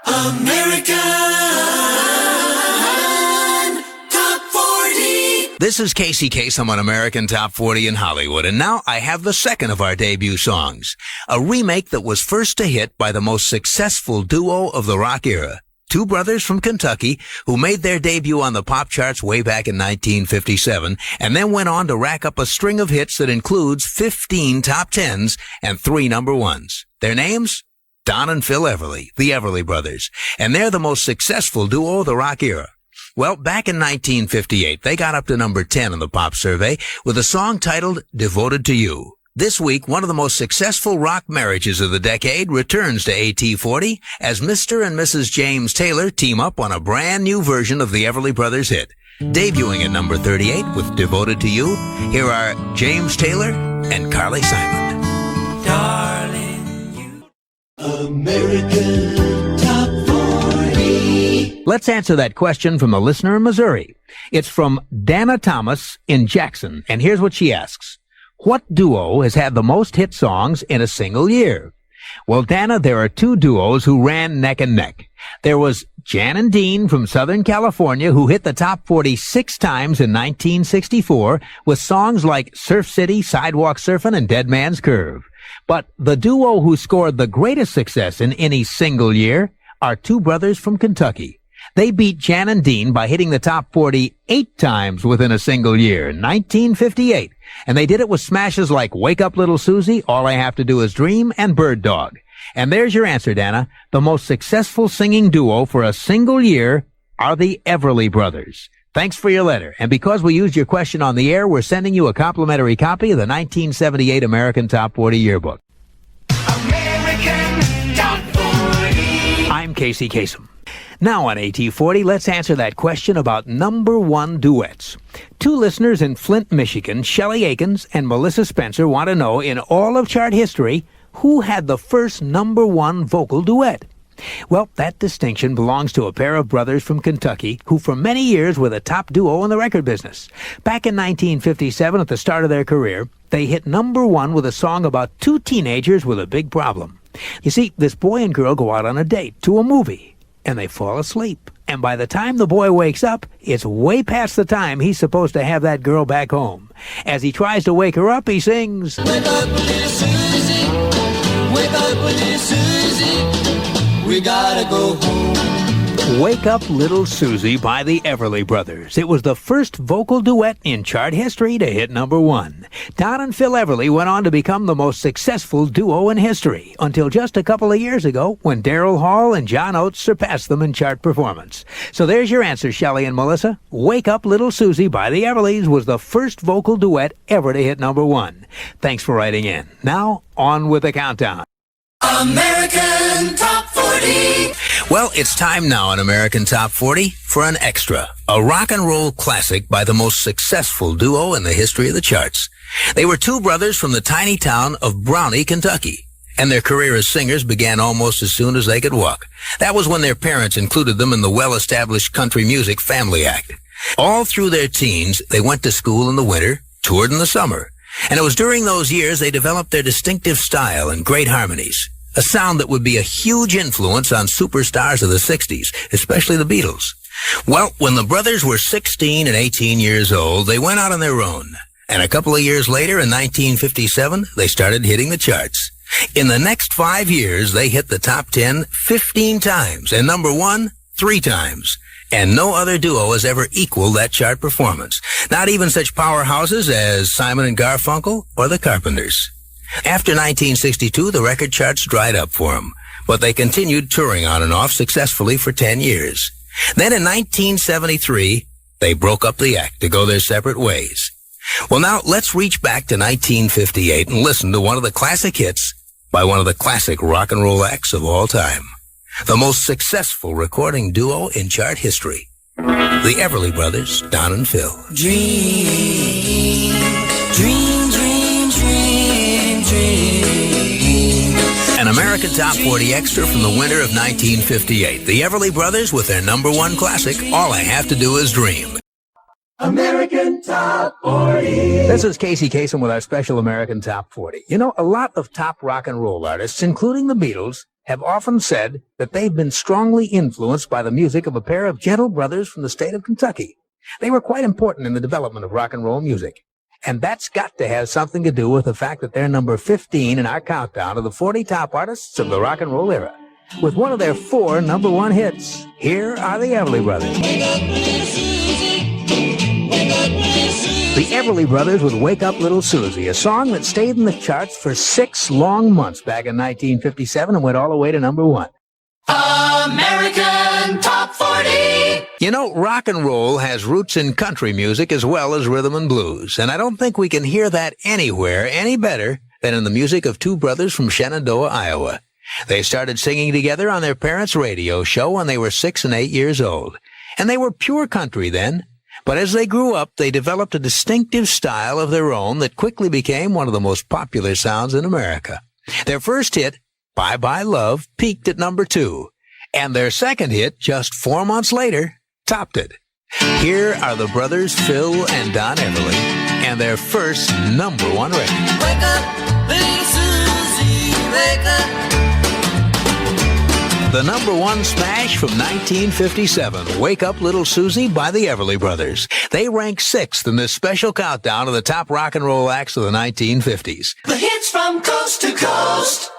American Top 40. This is Casey Kasem on American Top 40 in Hollywood, and now I have the second of our debut songs, a remake that was first to hit by the most successful duo of the rock era. Two brothers from Kentucky who made their debut on the pop charts way back in 1957 and then went on to rack up a string of hits that includes 15 top 10s and 3 number 1s. Their names? Don and Phil Everly, the Everly Brothers, and they're the most successful duo of the rock era. Well, back in 1958, they got up to number 10 on the pop survey with a song titled Devoted to You. This week, one of the most successful rock marriages of the decade returns to AT40 as Mr. and Mrs. James Taylor team up on a brand new version of the Everly Brothers hit. Debuting at number 38 with Devoted to You, here are James Taylor and Carly Simon. Darling, you American Top 40. Let's answer that question from a listener in Missouri. It's from Dana Thomas in Jackson, and here's what she asks. What duo has had the most hit songs in a single year? Well, Dana, there are two duos who ran neck and neck. There was Jan and Dean from Southern California, who hit the top 40 6 times in 1964 with songs like Surf City, Sidewalk Surfin', and Dead Man's Curve. But the duo who scored the greatest success in any single year are two brothers from Kentucky. They beat Jan and Dean by hitting the top 40 8 times within a single year, 1958. And they did it with smashes like Wake Up Little Susie, All I Have to Do Is Dream, and Bird Dog. And there's your answer, Dana. The most successful singing duo for a single year are the Everly Brothers. Thanks for your letter. And because we used your question on the air, we're sending you a complimentary copy of the 1978 American Top 40 Yearbook. American Top 40. I'm Casey Kasem. Now on AT40, let's answer that question about number 1 duets. Two listeners in Flint, Michigan, Shelley Akins and Melissa Spencer, want to know, in all of chart history, who had the first number 1 vocal duet? Well, that distinction belongs to a pair of brothers from Kentucky who for many years were the top duo in the record business. Back in 1957, at the start of their career, they hit number 1 with a song about two teenagers with a big problem. You see, this boy and girl go out on a date to a movie, and they fall asleep. And by the time the boy wakes up, it's way past the time he's supposed to have that girl back home. As he tries to wake her up, he sings, Wake up, little Susie. Wake up, little Susie. We gotta go home. Wake Up Little Susie by the Everly Brothers. It was the first vocal duet in chart history to hit number 1. Don and Phil Everly went on to become the most successful duo in history until just a couple of years ago when Daryl Hall and John Oates surpassed them in chart performance. So there's your answer, Shelley and Melissa. Wake Up Little Susie by the Everlys was the first vocal duet ever to hit number 1. Thanks for writing in. Now, on with the countdown. American Top 40. Well, it's time now on American Top 40 for an extra, a rock and roll classic by the most successful duo in the history of the charts. They were two brothers from the tiny town of Brownie, Kentucky, and their career as singers began almost as soon as they could walk. That was when their parents included them in the well-established country music family act. All through their teens, they went to school in the winter, toured in the summer, and it was during those years they developed their distinctive style and great harmonies, a sound that would be a huge influence on superstars of the 60s, especially the Beatles. Well, when the brothers were 16 and 18 years old, they went out on their own. And a couple of years later, in 1957, they started hitting the charts. In the next 5 years, they hit the top 10 15 times, and number 1 3 times. And no other duo has ever equaled that chart performance. Not even such powerhouses as Simon and Garfunkel or the Carpenters. After 1962, the record charts dried up for them, but they continued touring on and off successfully for 10 years. Then in 1973, they broke up the act to go their separate ways. Well, now let's reach back to 1958 and listen to one of the classic hits by one of the classic rock and roll acts of all time. The most successful recording duo in chart history. The Everly Brothers, Don and Phil. Dream, dream, dream, dream, dream. An American Top 40 extra from the winter of 1958. The Everly Brothers with their number 1 classic, All I Have to Do Is Dream. American Top 40. This is Casey Kasem with our special American Top 40. You know, a lot of top rock and roll artists, including the Beatles, have often said that they've been strongly influenced by the music of a pair of gentle brothers from the state of Kentucky. They were quite important in the development of rock and roll music. And that's got to have something to do with the fact that they're number 15 in our countdown of the 40 top artists of the rock and roll era. With one of their 4 number 1 hits, here are the Everly Brothers. Wake up, little Susie. Wake up, little Susie. The Everly Brothers with Wake Up Little Susie, a song that stayed in the charts for 6 long months back in 1957 and went all the way to number 1. American Top 40. You know, rock and roll has roots in country music as well as rhythm and blues, and I don't think we can hear that anywhere any better than in the music of 2 brothers from Shenandoah, Iowa. They started singing together on their parents' radio show when they were 6 and 8 years old, and they were pure country then. But as they grew up, they developed a distinctive style of their own that quickly became one of the most popular sounds in America. Their first hit, Bye Bye Love, peaked at number 2, and their second hit, just 4 months later, topped it. Here are the brothers Phil and Don Everly and their first number 1 record. Wake up, little Susie. Wake up. The number 1 smash from 1957, Wake Up Little Susie by the Everly Brothers. They rank 6th in this special countdown of the top rock and roll acts of the 1950s. The hits from coast to coast.